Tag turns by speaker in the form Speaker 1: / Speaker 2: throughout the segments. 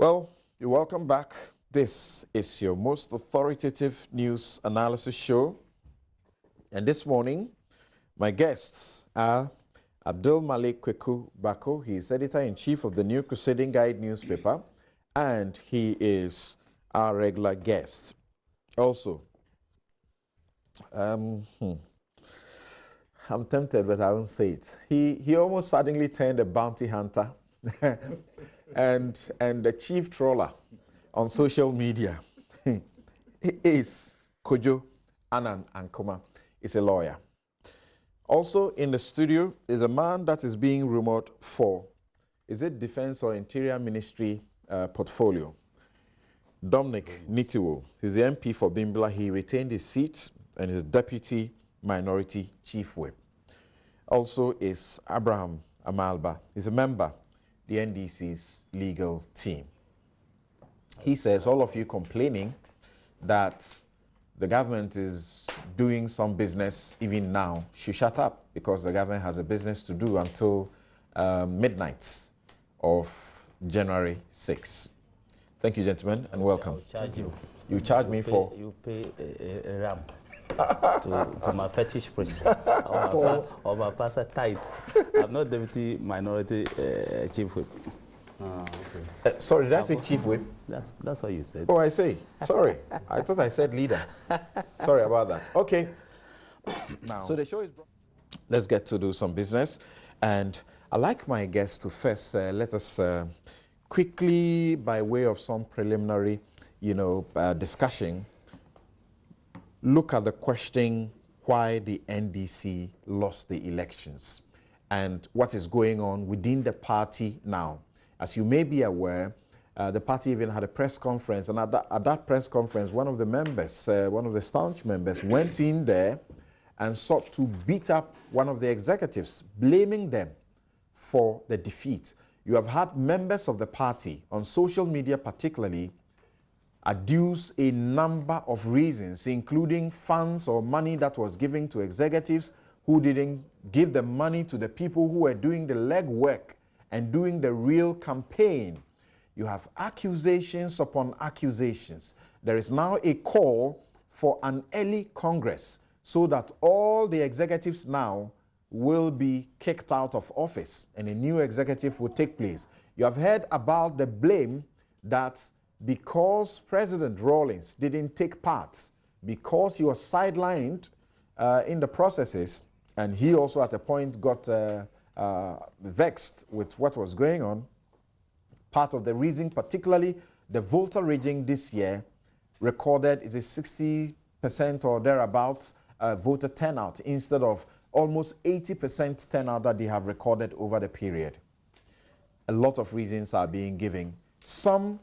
Speaker 1: Well, you're welcome back. This is your most authoritative news analysis show. And this morning, my guests are Abdul Malik Kweku Bako. He is editor-in-chief of the New Crusading Guide newspaper, and he is our regular guest. Also, I'm tempted, but I won't say it. He almost suddenly turned a bounty hunter and the chief troller on social media. He is Kojo Anan Ankoma. He's a lawyer. Also in the studio is a man that is being rumored for, is it Defense or Interior Ministry portfolio? Dominic Nitiwo. He's the MP for Bimbla. He retained his seat and is Deputy Minority Chief Whip. Also is Abraham Amalba. He's a member, the NDC's legal team. He says all of you complaining that the government is doing some business even now should shut up, because the government has a business to do until midnight of January 6th. Thank you, gentlemen, and welcome.
Speaker 2: I'll charge you.
Speaker 1: You charge me for?
Speaker 2: You pay a ram to my fetish priest or my pastor tithe. I'm not Deputy Minority Chief Whip.
Speaker 1: Okay. Sorry, did I say Chief Whip?
Speaker 2: That's what you said.
Speaker 1: Oh, I say. Sorry. I thought I said leader. Sorry about that. Okay. Now, so the show is... Let's get to do some business. And I'd like my guests to first let us quickly, by way of some preliminary, discussion, look at the question why the NDC lost the elections and what is going on within the party now. As you may be aware, the party even had a press conference, and at that press conference, one of the members, one of the staunch members, went in there and sought to beat up one of the executives, blaming them for the defeat. You have had members of the party on social media particularly adduce a number of reasons, including funds or money that was given to executives who didn't give the money to the people who were doing the legwork and doing the real campaign. You have accusations upon accusations. There is now a call for an early Congress so that all the executives now will be kicked out of office and a new executive will take place. You have heard about the blame that because President Rawlings didn't take part, because he was sidelined in the processes, and he also at a point got vexed with what was going on. Part of the reason, particularly the voter rigging this year, recorded is a 60% or thereabouts voter turnout instead of almost 80% turnout that they have recorded over the period. A lot of reasons are being given. Some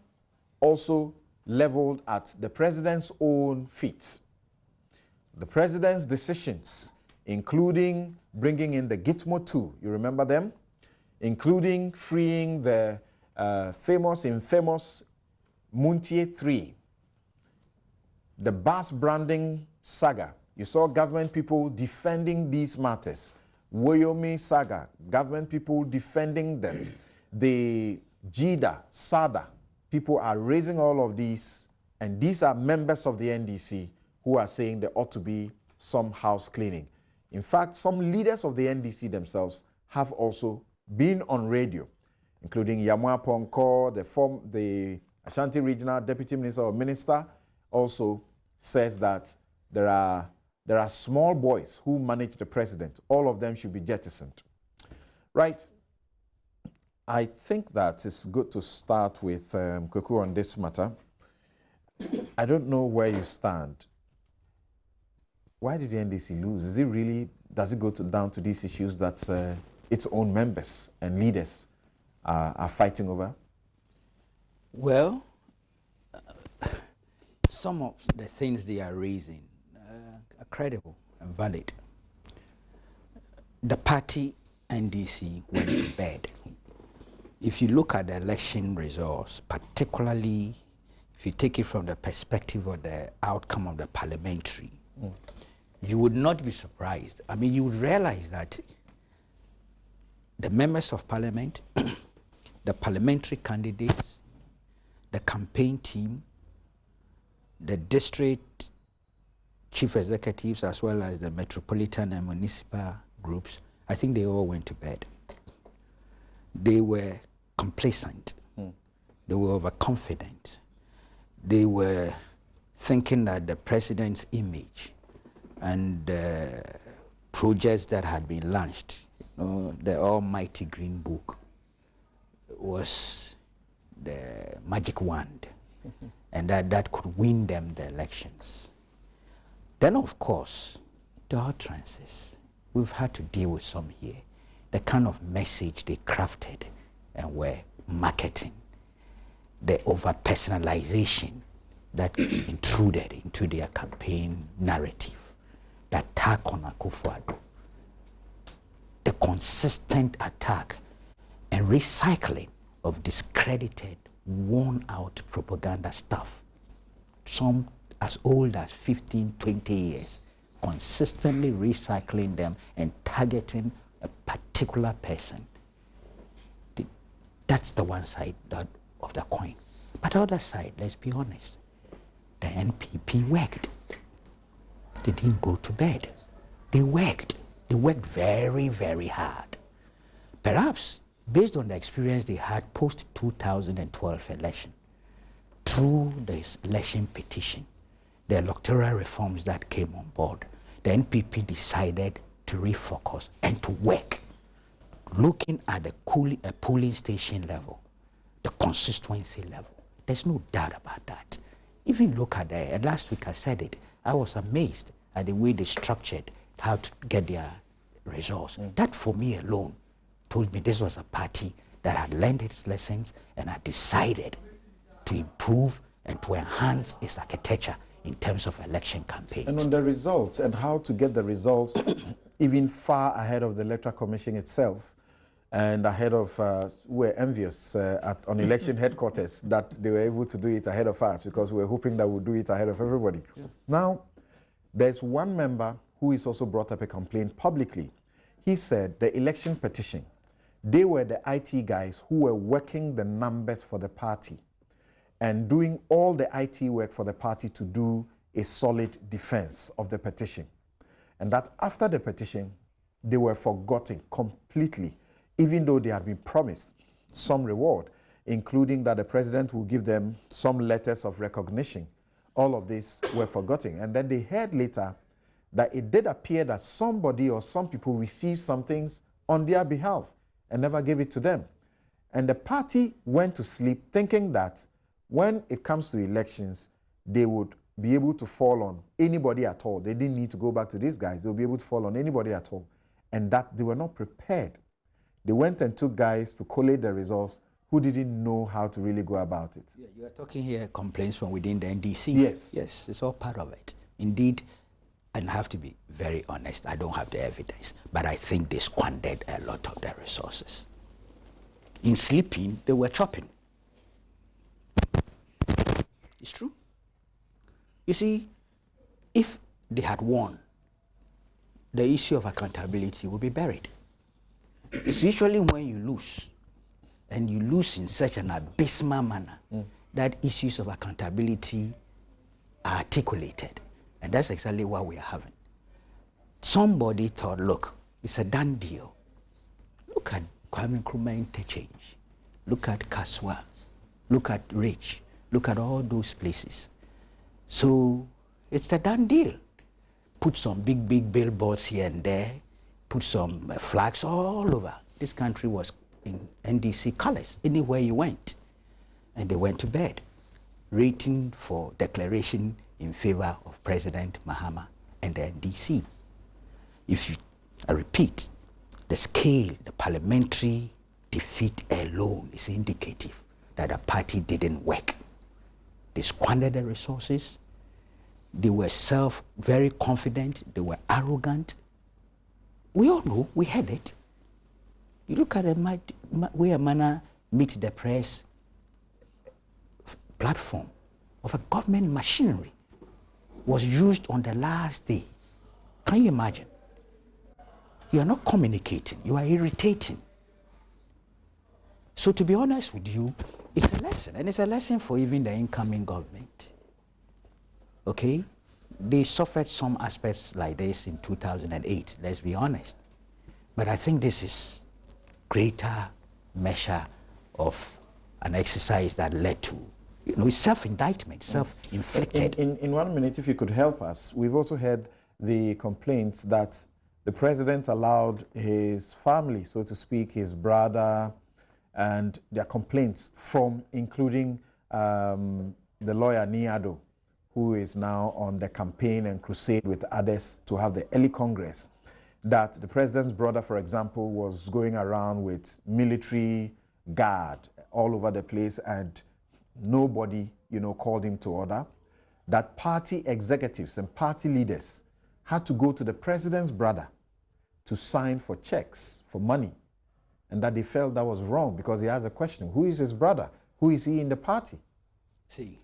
Speaker 1: also leveled at the president's own feet. The president's decisions, including bringing in the Gitmo 2, you remember them? Including freeing the infamous Muntie 3. The bus branding saga, you saw government people defending these matters. Woyomi saga, government people defending them. The JIDA, SADA, people are raising all of these, and these are members of the NDC who are saying there ought to be some house cleaning. In fact, some leaders of the NDC themselves have also been on radio, including Yamwa Ponko, the Ashanti Regional Deputy Minister or Minister, also says that there are small boys who manage the president. All of them should be jettisoned. Right. I think that it's good to start with Kweku on this matter. I don't know where you stand. Why did the NDC lose? Is it really, does it go down to these issues that its own members and leaders are fighting over?
Speaker 3: Well, some of the things they are raising are credible and valid. The party NDC went to bed. If you look at the election results, particularly if you take it from the perspective of the outcome of the parliamentary, you would not be surprised. I mean, you would realize that the members of parliament, the parliamentary candidates, the campaign team, the district chief executives, as well as the metropolitan and municipal groups, I think they all went to bed. They were complacent. They were overconfident. They were thinking that the president's image and the projects that had been launched, the almighty Green Book, was the magic wand, and that could win them the elections. Then, of course, the utterances. We've had to deal with some here. The kind of message they crafted and were marketing, the over-personalization that intruded into their campaign narrative, the attack on Akufo-Addo, the consistent attack and recycling of discredited, worn-out propaganda stuff, some as old as 15, 20 years, consistently recycling them and targeting a particular person. That's the one side of the coin. But the other side, let's be honest, the NPP worked. They didn't go to bed. They worked. They worked very, very hard. Perhaps based on the experience they had post-2012 election, through this election petition, the electoral reforms that came on board, the NPP decided to refocus and to work, looking at the polling station level, the constituency level. There's no doubt about that. Even look at and last week I said it, I was amazed at the way they structured how to get their results. That for me alone told me this was a party that had learned its lessons and had decided to improve and to enhance its architecture in terms of election campaigns.
Speaker 1: And on the results and how to get the results even far ahead of the Electoral Commission itself, and ahead of, we're envious on election headquarters that they were able to do it ahead of us, because we were hoping that we'll do it ahead of everybody. Yeah. Now, there's one member who is also brought up a complaint publicly. He said the election petition, they were the IT guys who were working the numbers for the party and doing all the IT work for the party to do a solid defense of the petition. And that after the petition, they were forgotten completely, even though they had been promised some reward, including that the president will give them some letters of recognition. All of this were forgotten. And then they heard later that it did appear that somebody or some people received some things on their behalf and never gave it to them. And the party went to sleep thinking that when it comes to elections, they would be able to fall on anybody at all. They didn't need to go back to these guys. They'll be able to fall on anybody at all. And that they were not prepared. They went and took guys to collate the results who didn't know how to really go about it.
Speaker 3: Yeah, you are talking here complaints from within the NDC.
Speaker 1: Yes.
Speaker 3: Yes, it's all part of it. Indeed, and I have to be very honest, I don't have the evidence, but I think they squandered a lot of their resources. In sleeping, they were chopping. It's true. You see, if they had won, the issue of accountability would be buried. It's usually when you lose, and you lose in such an abysmal manner, that issues of accountability are articulated. And that's exactly what we are having. Somebody thought, look, it's a done deal. Look at Kwame Nkrumah interchange. Look at Kaswa. Look at Rich. Look at all those places. So it's a done deal. Put some big billboards here and there. Put some flags all over. This country was in NDC colors anywhere you went. And they went to bed, waiting for declaration in favor of President Mahama and the NDC. I repeat, the scale, the parliamentary defeat alone is indicative that the party didn't work. They squandered their resources. They were very confident. They were arrogant. We all know, we had it. You look at the way a manner meet the press platform of a government machinery was used on the last day. Can you imagine? You are not communicating, you are irritating. So to be honest with you, It's a lesson, and it's a lesson for even the incoming government. Okay? They suffered some aspects like this in 2008, let's be honest. But I think this is greater measure of an exercise that led to, you know, self-indictment, self-inflicted.
Speaker 1: In 1 minute, if you could help us, we've also heard the complaints that the president allowed his family, so to speak, his brother, and their complaints from including the lawyer Niado, who is now on the campaign and crusade with others to have the early Congress, that the president's brother, for example, was going around with military guard all over the place and nobody, you know, called him to order. That party executives and party leaders had to go to the president's brother to sign for checks, for money, and that they felt that was wrong because he had a question, who is his brother? Who is he in the party?
Speaker 3: See,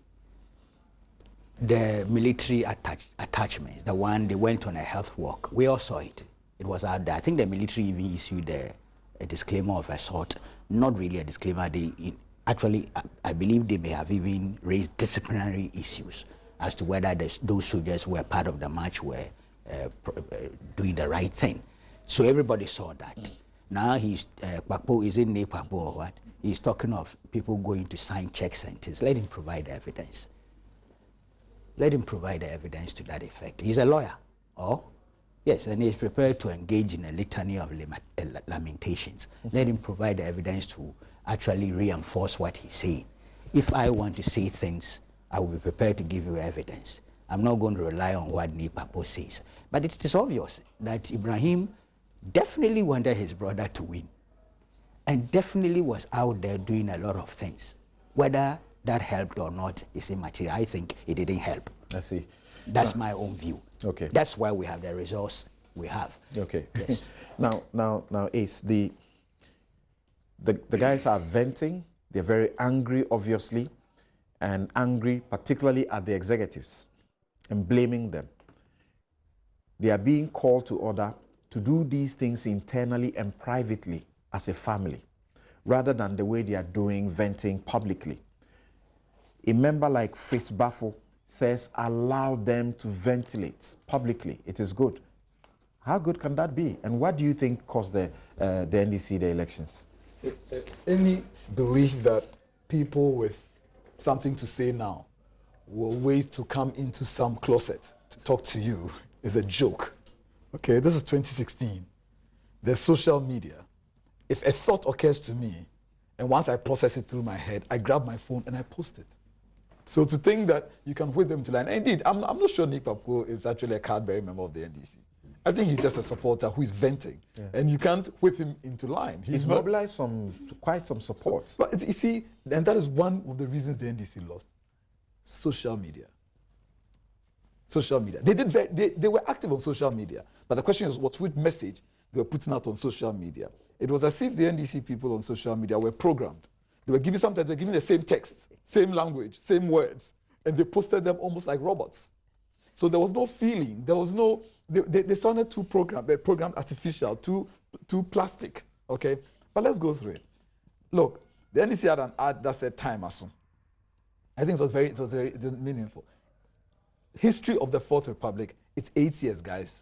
Speaker 3: the military attachments, the one they went on a health walk, we all saw it. It was out there. I think the military even issued a disclaimer of a sort, not really a disclaimer. Actually, I believe they may have even raised disciplinary issues as to whether those soldiers who were part of the march were doing the right thing. So everybody saw that. Now he's, Kpakpo, is it Kpakpo or what? He's talking of people going to sign check centers. Let him provide evidence. Let him provide the evidence to that effect. He's a lawyer, or? Yes, and he's prepared to engage in a litany of lamentations. Let him provide the evidence to actually reinforce what he's saying. If I want to say things, I will be prepared to give you evidence. I'm not going to rely on what Kpakpo says. But it is obvious that Ibrahim definitely wanted his brother to win, and definitely was out there doing a lot of things. Whether that helped or not is immaterial. I think it didn't help.
Speaker 1: I see.
Speaker 3: That's my own view.
Speaker 1: Okay.
Speaker 3: That's why we have the results we have.
Speaker 1: Okay.
Speaker 3: Yes.
Speaker 1: now, Ace, the guys are venting. They're very angry, obviously, and angry particularly at the executives and blaming them. They are being called to order to do these things internally and privately as a family, rather than the way they are doing venting publicly. A member like Fritz Baffo says, allow them to ventilate publicly. It is good. How good can that be? And what do you think caused the NDC the elections?
Speaker 4: Any belief that people with something to say now will wait to come into some closet to talk to you is a joke. Okay, this is 2016. There's social media. If a thought occurs to me, and once I process it through my head, I grab my phone and I post it. So to think that you can whip them to line, indeed, I'm not sure Kpakpo is actually a card-bearing member of the NDC. I think he's just a supporter who is venting, and you can't whip him into line.
Speaker 1: He's mobilized quite some support.
Speaker 4: But you see, and that is one of the reasons the NDC lost. Social media. Social media. They were active on social media, but the question is what message they were putting out on social media. It was as if the NDC people on social media were programmed. They were giving, sometimes they were giving the same text, same language, same words, and they posted them almost like robots. So there was no feeling, there was no, they sounded too programmed, they programmed artificial, too plastic, okay? But let's go through it. Look, the NDC had an ad that said time as soon. I think it was very meaningful. History of the Fourth Republic, it's 8 years, guys.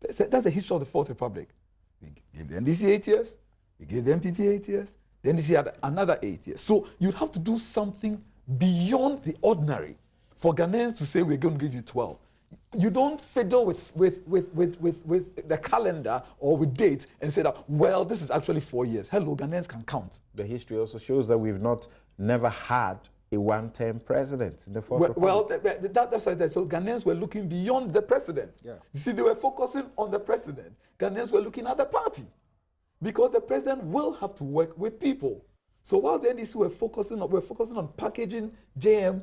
Speaker 4: That's the history of the Fourth Republic. We gave the NDC 8 years, we gave the MPP 8 years, the NDC had another 8 years. So you'd have to do something beyond the ordinary for Ghanaians to say we're going to give you 12. You don't fiddle with the calendar or with dates and say that, well, this is actually 4 years. Hello, Ghanaians can count.
Speaker 1: The history also shows that we've never had a one-term president in the Fourth Republic.
Speaker 4: Well, that's what I said. So Ghanaians were looking beyond the president.
Speaker 3: Yeah.
Speaker 4: You see, they were focusing on the president. Ghanaians were looking at the party because the president will have to work with people. So while the NDC were focusing on packaging JM,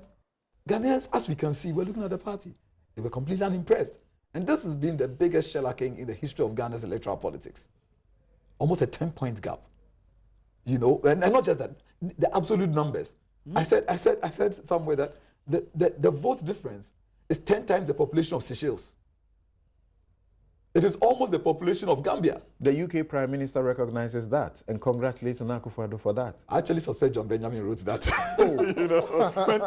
Speaker 4: Ghanaians, as we can see, were looking at the party. They were completely unimpressed. And this has been the biggest shellacking in the history of Ghana's electoral politics. Almost a 10-point gap. You know, and not just that, the absolute numbers. I said somewhere that the vote difference is 10 times the population of Seychelles. It is almost the population of Gambia.
Speaker 1: The UK Prime Minister recognizes that and congratulates Nana Akufo-Addo for that.
Speaker 4: I actually suspect John Benjamin wrote that. You know, when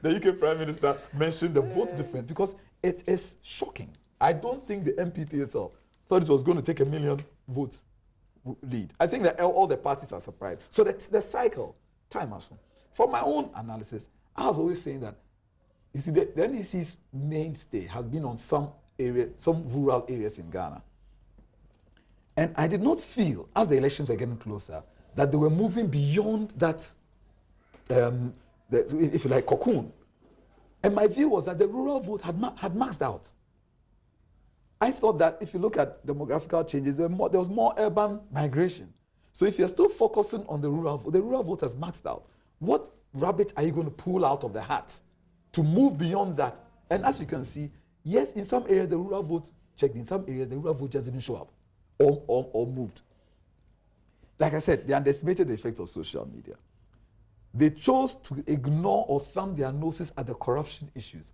Speaker 4: the UK Prime Minister mentioned the vote difference, because it is shocking. I don't think the MPP itself thought it was going to take 1 million votes lead. I think that all the parties are surprised. So the cycle, time has come. For my own analysis, I was always saying that, you see, the NDC's mainstay has been on some rural areas in Ghana. And I did not feel, as the elections were getting closer, that they were moving beyond that, if you like, cocoon. And my view was that the rural vote had maxed out. I thought that if you look at demographical changes, there was more urban migration. So if you're still focusing on the rural vote has maxed out. What rabbit are you going to pull out of the hat to move beyond that? And as you can see, yes, in some areas the rural vote checked, in some areas the rural vote just didn't show up or moved. Like I said, they underestimated the effect of social media. They chose to ignore or thumb their noses at the corruption issues.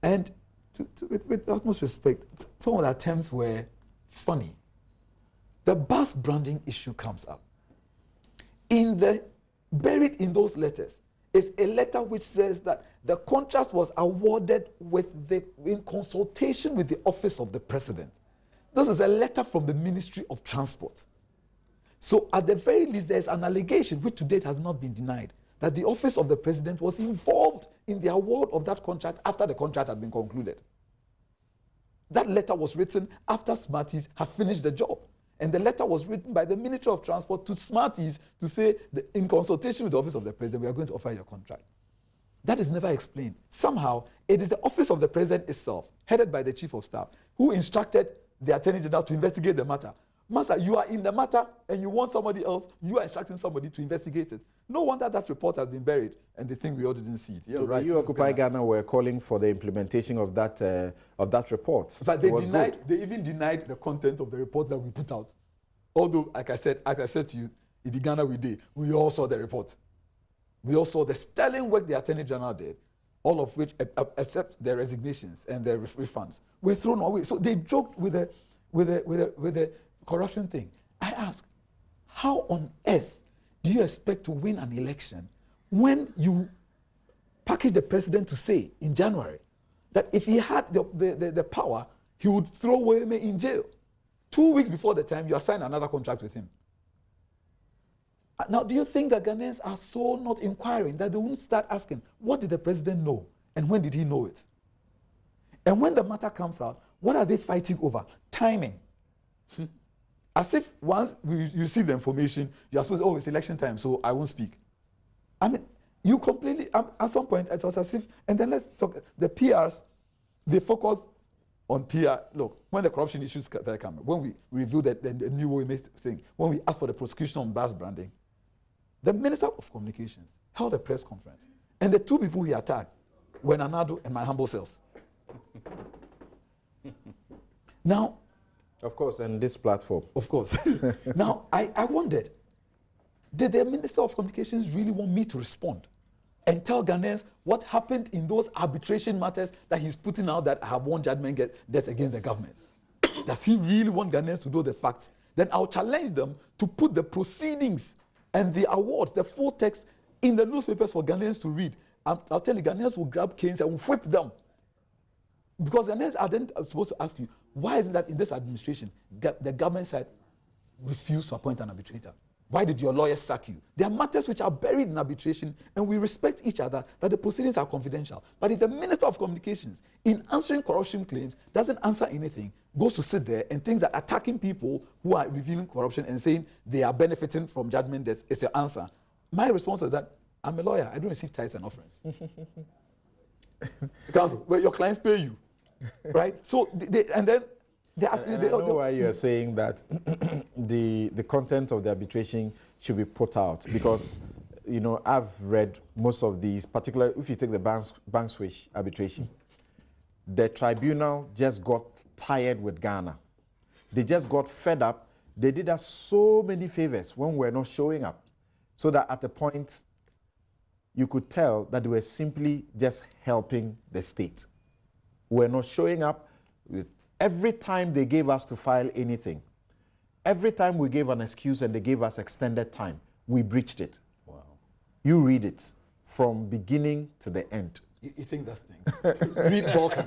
Speaker 4: And with utmost respect, some of the attempts were funny. The bus branding issue comes up. Buried in those letters is a letter which says that the contract was awarded in consultation with the office of the president. This is a letter from the Ministry of Transport. So at the very least, there's an allegation, which to date has not been denied, that the office of the president was involved in the award of that contract after the contract had been concluded. That letter was written after Smarties had finished the job. And the letter was written by the Ministry of Transport to Smarties to say, in consultation with the office of the president, we are going to offer you a contract. That is never explained. Somehow, it is the office of the president itself, headed by the chief of staff, who instructed the attorney general to investigate the matter. Master, you are in the matter and you want somebody else, you are instructing somebody to investigate it. No wonder that report has been buried and they think we all didn't see it.
Speaker 1: Yeah, so right. You Occupy Ghana were calling for the implementation of that report.
Speaker 4: But they even denied the content of the report that we put out. Although, like I said to you, in the Ghana we all saw the report. We all saw the sterling work the Attorney General did, all of which, except their resignations and their refunds, were thrown away. So they joked with the corruption thing. I ask, how on earth do you expect to win an election when you package the president to say in January that if he had the power, he would throw Wayme in jail? 2 weeks before the time, you assign another contract with him. Now, do you think that Ghanaians are so not inquiring that they won't start asking, what did the president know and when did he know it? And when the matter comes out, what are they fighting over? Timing. As if once you receive the information, you are supposed to, oh, it's election time, so I won't speak. I mean, you completely, at some point, it was as if, and then let's talk, the PRs, they focus on PR. Look, when the corruption issues started coming, when we reviewed the new Wayme thing, when we asked for the prosecution on bus branding, the Minister of Communications held a press conference, and the two people he attacked were Nanado and my humble self. Now,
Speaker 1: of course, and this platform.
Speaker 4: Of course. Now, I wondered, did the Minister of Communications really want me to respond and tell Ghanaians what happened in those arbitration matters that he's putting out that have won judgment that's against the government? Does he really want Ghanaians to know the facts? Then I'll challenge them to put the proceedings and the awards, the full text, in the newspapers for Ghanaians to read. I'll tell you, Ghanaians will grab canes and whip them. Because Ghanaians are then supposed to ask you, why is it that in this administration, the government side refused to appoint an arbitrator? Why did your lawyers sack you? There are matters which are buried in arbitration, and we respect each other, that the proceedings are confidential. But if the Minister of Communications, in answering corruption claims, doesn't answer anything, goes to sit there and thinks that attacking people who are revealing corruption and saying they are benefiting from judgment debts is your answer, my response is that I'm a lawyer. I don't receive tithes and offerings. Counsel, well, your clients pay you. Right? So, I
Speaker 1: know why you are saying that the content of the arbitration should be put out, because, you know, I've read most of these, particularly if you take the bank switch arbitration, the tribunal just got tired with Ghana. They just got fed up. They did us so many favors when we're not showing up, so that at a point you could tell that they were simply just helping the state. We're not showing up with Every time they gave us to file anything, every time we gave an excuse and they gave us extended time, we breached it.
Speaker 2: Wow.
Speaker 1: You read it from beginning to the end.
Speaker 4: You think that's things? Read Balkan.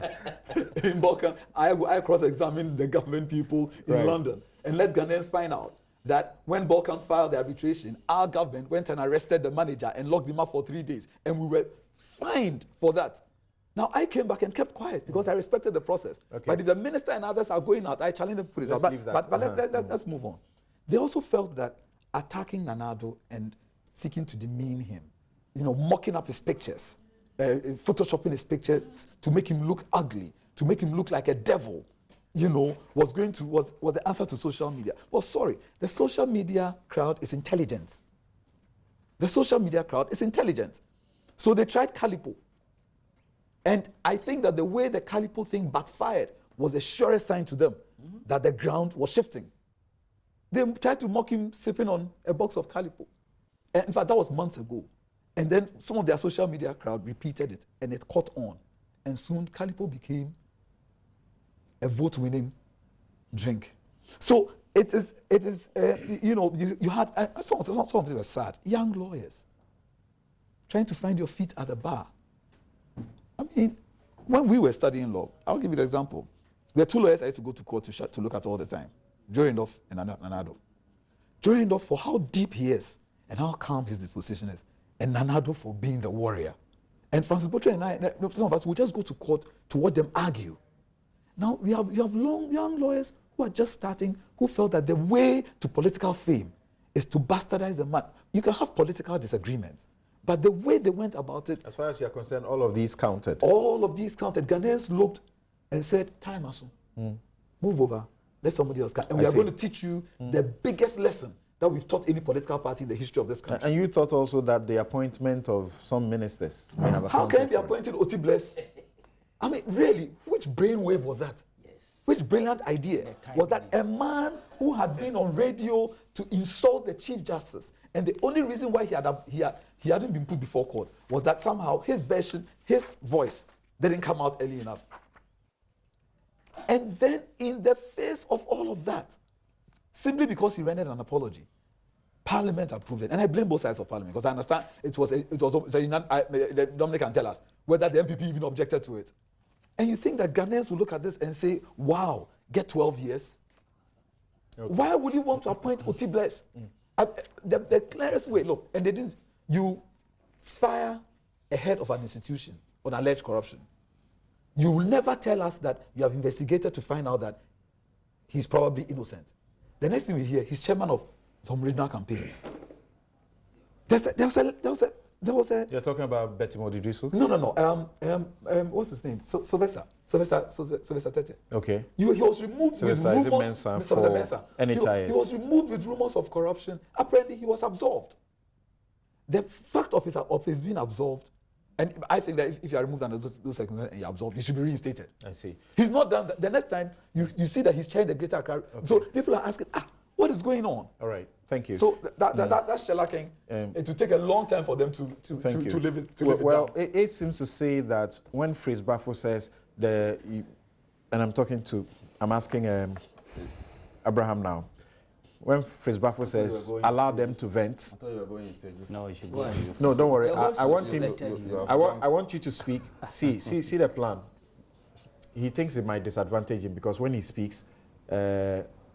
Speaker 4: In Balkan, I cross-examined the government people in London and let Ghanaians find out that when Balkan filed the arbitration, our government went and arrested the manager and locked him up for 3 days, and we were fined for that. Now, I came back and kept quiet because I respected the process.
Speaker 1: Okay.
Speaker 4: But if the minister and others are going out, I challenge them to put it out. But let's move on. They also felt that attacking Nanado and seeking to demean him, mocking up his pictures, photoshopping his pictures to make him look ugly, to make him look like a devil, was the answer to social media. Well, sorry, the social media crowd is intelligent. The social media crowd is intelligent. So they tried Calipo. And I think that the way the Calipo thing backfired was the surest sign to them that the ground was shifting. They tried to mock him sipping on a box of Calipo. And in fact, that was months ago. And then some of their social media crowd repeated it, and it caught on. And soon Calipo became a vote-winning drink. So it is. You had some of them were sad. Young lawyers trying to find your feet at the bar. I mean, when we were studying law, I'll give you an example. There are two lawyers I used to go to court to look at all the time, Jorindorf and Nanado. Jorindorf for how deep he is and how calm his disposition is, and Nanado for being the warrior. And Francis Botre and I, some of us, will just go to court to watch them argue. Now, you have young lawyers who are just starting, who felt that the way to political fame is to bastardize the man. You can have political disagreements, but the way they went about it...
Speaker 1: As far as you're concerned, all of these counted.
Speaker 4: All of these counted. Ghanaians looked and said, time, Asu. Move over. Let somebody else come. And we are going to teach you the biggest lesson that we've taught any political party in the history of this country.
Speaker 1: And you thought also that the appointment of some ministers may have
Speaker 4: How can they appointed Oti Bless? I mean, really, which brainwave was that?
Speaker 3: Yes.
Speaker 4: Which brilliant idea was that a man who had been on radio to insult the Chief Justice, and the only reason why he hadn't been put before court was that somehow his version, his voice, didn't come out early enough. And then in the face of all of that, simply because he rendered an apology, Parliament approved it. And I blame both sides of Parliament because I understand Dominic can tell us whether the MPP even objected to it. And you think that Ghanaians will look at this and say, wow, get 12 years? Okay. Why would you want to appoint Oti Bless? The clearest way, look, and they didn't, you fire a head of an institution on alleged corruption. You will never tell us that you have investigated to find out that he's probably innocent. The next thing we hear, he's chairman of some regional campaign. There was a.
Speaker 1: You're talking about Betty Modidisu?
Speaker 4: No. What's his name? Sylvester Tete.
Speaker 1: Okay.
Speaker 4: He was removed with rumors.
Speaker 1: NHIS.
Speaker 4: He was removed with rumors of corruption. Apparently, he was absolved. The fact of his being absolved, and I think that if you are removed under those circumstances and you're absolved, you should be reinstated.
Speaker 1: I see.
Speaker 4: He's not done that. The next time you see that he's chairing the Greater Accra. Okay. So people are asking, what is going on?
Speaker 1: All right, thank you.
Speaker 4: So that's shellacking. It will take a long time for them to live it down.
Speaker 1: It seems to say that when Fritz Bafo says and I'm asking Abraham now. When Fritz Bafo says allow them to vent.
Speaker 2: I thought you were going in stages.
Speaker 3: No, you should go.
Speaker 1: No, don't worry. I want him. I want you to speak. See the plan. He thinks it might disadvantage him because when he speaks,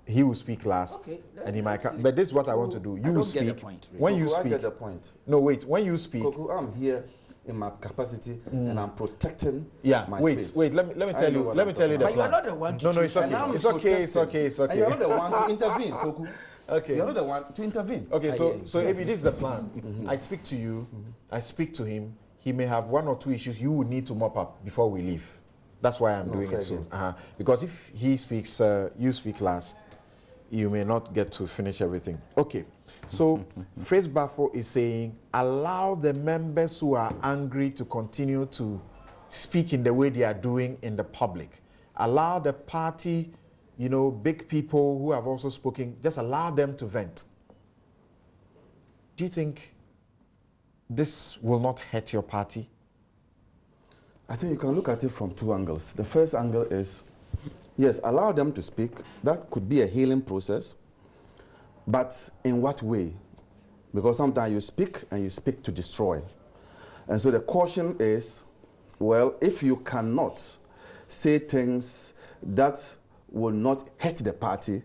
Speaker 1: he will speak last, and he might come. But this is what I want to do. You will speak. When you speak.
Speaker 5: I get the point.
Speaker 1: No, wait. When you speak.
Speaker 5: I'm here in my capacity, and I'm protecting my space.
Speaker 1: Wait. Let me tell you. Let me tell you the plan.
Speaker 3: But you are not the one to
Speaker 1: No, it's okay. It's okay.
Speaker 5: And you're not the one to intervene, Koku.
Speaker 1: Okay.
Speaker 5: You're not the one to intervene.
Speaker 1: Okay. So Ebi, this is the plan. I speak to you. I speak to him. He may have one or two issues you would need to mop up before we leave. That's why I'm doing it soon. Because if he speaks, you speak last, you may not get to finish everything. Okay. So Fritz Bafo is saying, allow the members who are angry to continue to speak in the way they are doing in the public. Allow the party, big people who have also spoken, just allow them to vent. Do you think this will not hurt your party?
Speaker 5: I think you can look at it from two angles. The first angle is Yes, allow them to speak. That could be a healing process. But in what way? Because sometimes you speak and you speak to destroy. And so the caution is, well, if you cannot say things that will not hurt the party,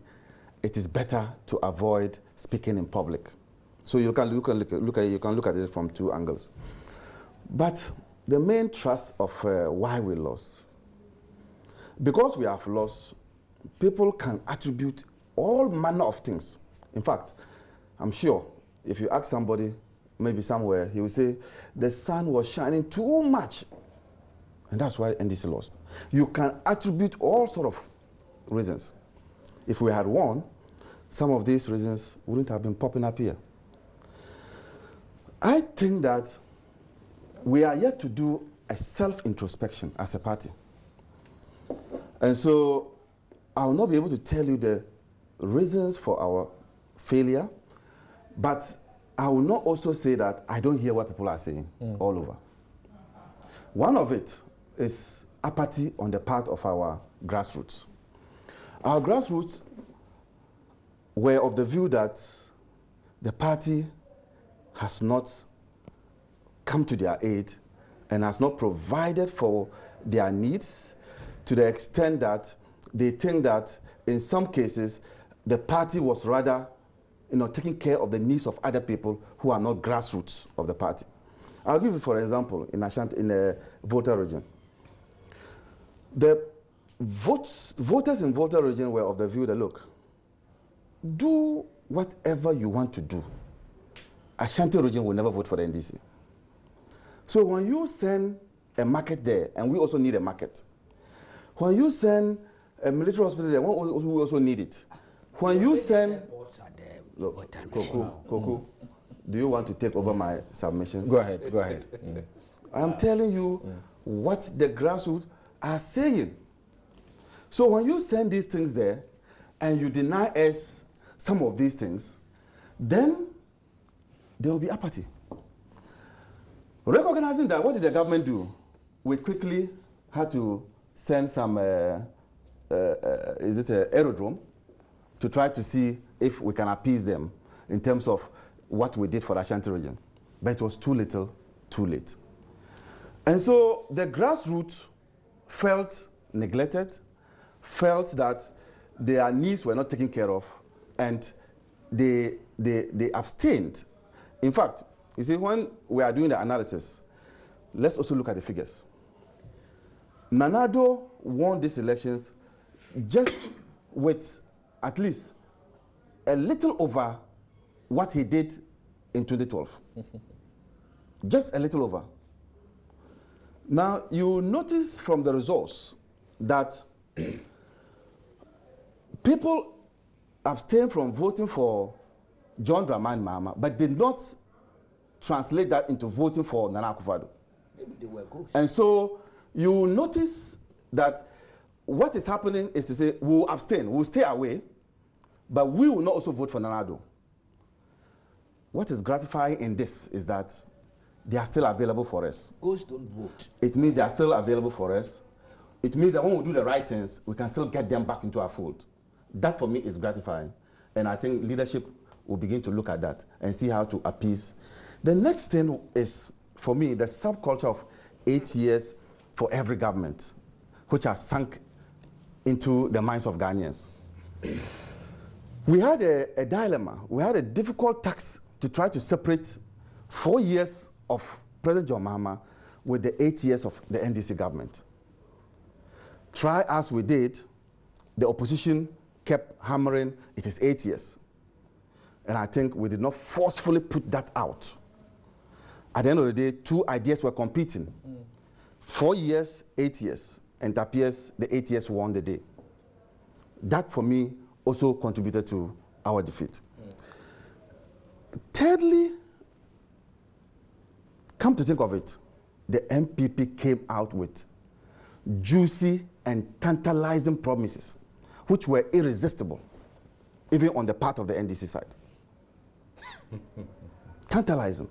Speaker 5: it is better to avoid speaking in public. So you can look at it from two angles. But the main thrust of why we lost, because we have lost, people can attribute all manner of things. In fact, I'm sure if you ask somebody, maybe somewhere, he will say, the sun was shining too much. And that's why NDC lost. You can attribute all sort of reasons. If we had won, some of these reasons wouldn't have been popping up here. I think that we are yet to do a self-introspection as a party. And so I will not be able to tell you the reasons for our failure, but I will not also say that I don't hear what people are saying all over. One of it is apathy on the part of our grassroots. Our grassroots were of the view that the party has not come to their aid and has not provided for their needs, to the extent that they think that in some cases the party was rather taking care of the needs of other people who are not grassroots of the party. I'll give you, for example, in Ashanti, in the Volta region. The voters in Volta region were of the view that, look, do whatever you want to do. Ashanti region will never vote for the NDC. So when you send a market there, and we also need a market, when you send a military hospital there, we also need it. When you send... Look, Koku, do you want to take over my submissions?
Speaker 1: Go ahead, go ahead.
Speaker 5: I'm telling you what the grassroots are saying. So when you send these things there, and you deny us some of these things, then there will be apathy. Recognizing that, what did the government do? We quickly had to send some, aerodrome to try to see if we can appease them in terms of what we did for the Ashanti region. But it was too little, too late. And so the grassroots felt neglected, felt that their needs were not taken care of, and they abstained. In fact, you see, when we are doing the analysis, let's also look at the figures. Nana Addo won these elections just with at least a little over what he did in 2012. Just a little over. Now, you notice from the results that people abstained from voting for John Dramani Mahama, but did not translate that into voting for Nana Akufo-Addo.
Speaker 3: Maybe they were ghosts.
Speaker 5: And so you notice that what is happening is to say, we'll abstain, we'll stay away, but we will not also vote for Nana Addo. What is gratifying in this is that they are still available for us.
Speaker 3: Ghosts don't vote.
Speaker 5: It means they are still available for us. It means that when we do the right things, we can still get them back into our fold. That for me is gratifying. And I think leadership will begin to look at that and see how to appease. The next thing is, for me, the subculture of 8 years for every government, which has sunk into the minds of Ghanaians. We had a dilemma. We had a difficult task to try to separate 4 years of President John Mahama with the 8 years of the NDC government. Try as we did, the opposition kept hammering, it is 8 years. And I think we did not forcefully put that out. At the end of the day, two ideas were competing. 4 years, 8 years. And it appears the 8 years won the day. That, for me, also contributed to our defeat. Thirdly, come to think of it, the MPP came out with juicy and tantalizing promises, which were irresistible, even on the part of the NDC side. Tantalizing.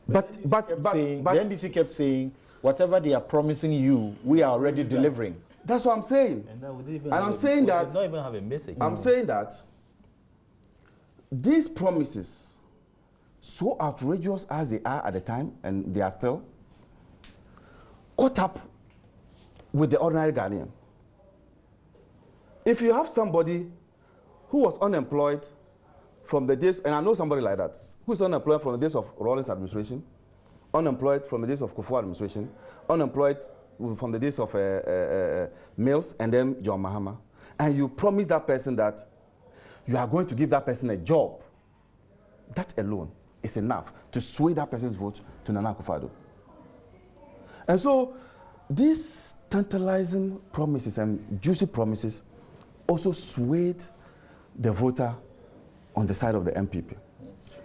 Speaker 5: But
Speaker 1: the NDC kept saying, whatever they are promising you, we are already delivering.
Speaker 5: That's what I'm saying.
Speaker 2: And
Speaker 5: I'm saying that.
Speaker 2: Not even have a message.
Speaker 5: I'm saying that these promises, so outrageous as they are at the time, and they are still, caught up with the ordinary Ghanaian. If you have somebody who was unemployed from the days, and I know somebody like that, who's unemployed from the days of Rawlings administration, unemployed from the days of Kufuor administration, unemployed from the days of Mills, and then John Mahama, and you promise that person that you are going to give that person a job, that alone is enough to sway that person's vote to Nana Akufo-Addo. And so these tantalizing promises and juicy promises also swayed the voter on the side of the MPP.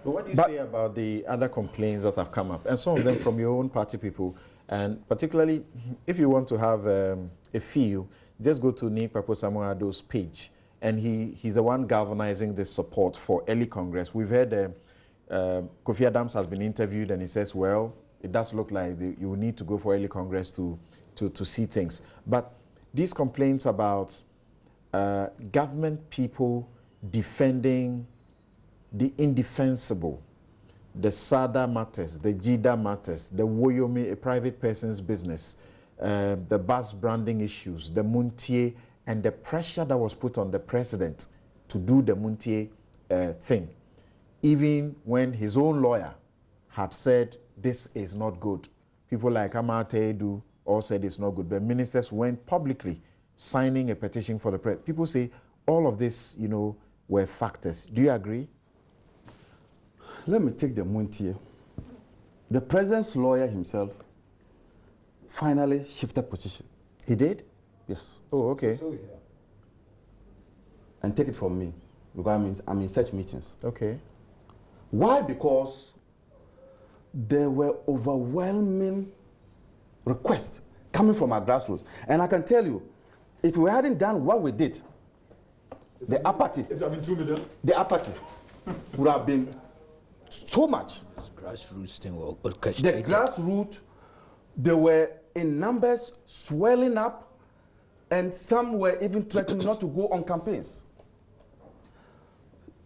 Speaker 1: But what do you say about the other complaints that have come up, and some of them from your own party people? And particularly, if you want to have a feel, just go to Nipa Samuel-Addo's page, and he's the one galvanizing this support for early Congress. We've heard Kofi Adams has been interviewed, and he says, well, it does look like you will need to go for early Congress to see things. But these complaints about government people defending the indefensible, the SADA matters, the JIDA matters, the Woyomi, a private person's business, the bus branding issues, the Muntie, and the pressure that was put on the president to do the Muntie thing, even when his own lawyer had said this is not good. People like Amate Edu all said it's not good, but ministers went publicly signing a petition for the president. People say all of this, you know, were factors. Do you agree?
Speaker 5: Let me take the Muntie. The president's lawyer himself finally shifted position.
Speaker 1: He did?
Speaker 5: Yes.
Speaker 1: Oh, okay.
Speaker 4: So, yeah.
Speaker 5: And take it from me, because I'm in such meetings.
Speaker 1: Okay.
Speaker 5: Why? Because there were overwhelming requests coming from our grassroots. And I can tell you, if we hadn't done what we did, the apathy, the apathy would have been so much.
Speaker 3: Grassroots thing or orchestrated.
Speaker 5: The grassroots, they were in numbers swelling up, and some were even threatening not to go on campaigns.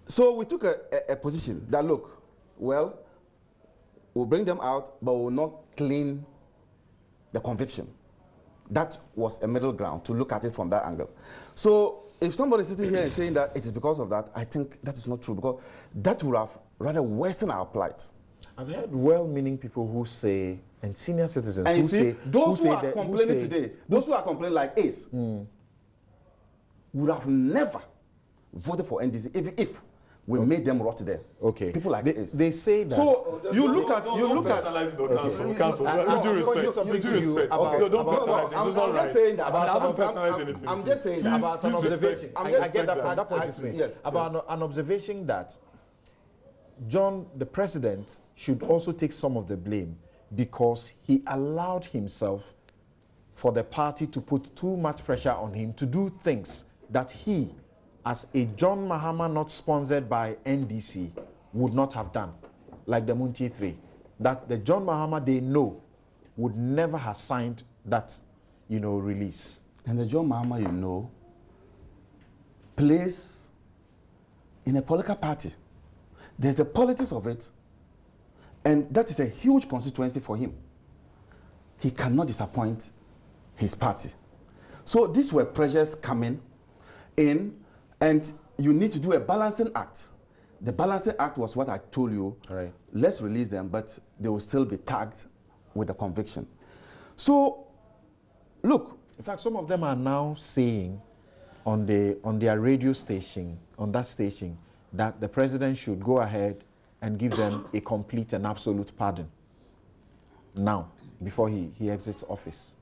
Speaker 5: So we took a position that, look, well, we'll bring them out, but we'll not clean the conviction. That was a middle ground to look at it from that angle. So if somebody is sitting here and saying that it is because of that, I think that is not true, because that would have rather worsened our plight.
Speaker 1: I've heard well-meaning people who say, and senior citizens
Speaker 5: and
Speaker 1: who
Speaker 5: you see,
Speaker 1: say,
Speaker 5: those who are complaining today, those who are complaining like Ace, would have never voted for NDC if we made them rot there.
Speaker 1: Okay.
Speaker 5: People like Ace.
Speaker 1: They say that.
Speaker 5: So you look at.
Speaker 6: Council. With due respect.
Speaker 5: I'm just saying that.
Speaker 1: I'm just saying that about an observation. I get that point is made.
Speaker 5: Yes.
Speaker 1: About an observation that John, the president, should also take some of the blame because he allowed himself for the party to put too much pressure on him to do things that he, as a John Mahama not sponsored by NDC, would not have done, like the Muntie 3. That the John Mahama they know would never have signed that, you know, release.
Speaker 5: And the John Mahama you know plays in a political party. There's the politics of it, and that is a huge constituency for him. He cannot disappoint his party. So these were pressures coming in, and you need to do a balancing act. The balancing act was what I told you.
Speaker 1: Right.
Speaker 5: Let's release them, but they will still be tagged with a conviction. So, look.
Speaker 1: In fact, some of them are now saying on their radio station, on that station, that the president should go ahead and give them a complete and absolute pardon now, before he exits office.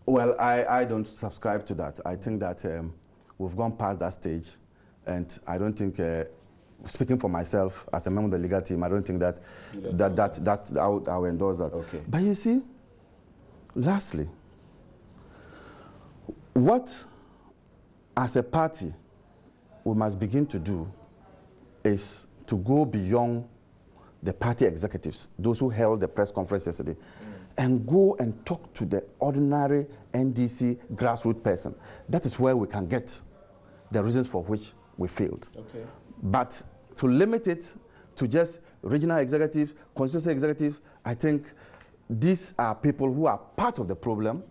Speaker 5: Well, I don't subscribe to that. I think that we've gone past that stage, and I don't think, speaking for myself as a member of the legal team, I don't think that I will endorse that.
Speaker 1: Okay.
Speaker 5: But you see, lastly, what as a party we must begin to do is to go beyond the party executives, those who held the press conference yesterday, and go and talk to the ordinary NDC grassroots person. That is where we can get the reasons for which we failed.
Speaker 1: Okay.
Speaker 5: But to limit it to just regional executives, constituency executives, I think these are people who are part of the problem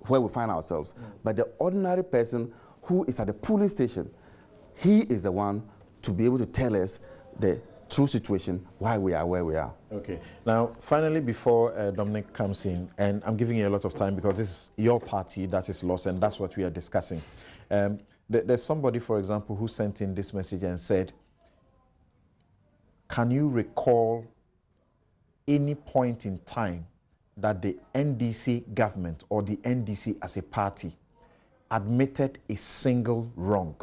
Speaker 5: where we find ourselves. But the ordinary person who is at the polling station, he is the one to be able to tell us the true situation, why we are where we are.
Speaker 1: Okay. Now, finally, before Dominic comes in, and I'm giving you a lot of time because this is your party that is lost, and that's what we are discussing. There's somebody, for example, who sent in this message and said, can you recall any point in time that the NDC government or the NDC as a party admitted a single wrong?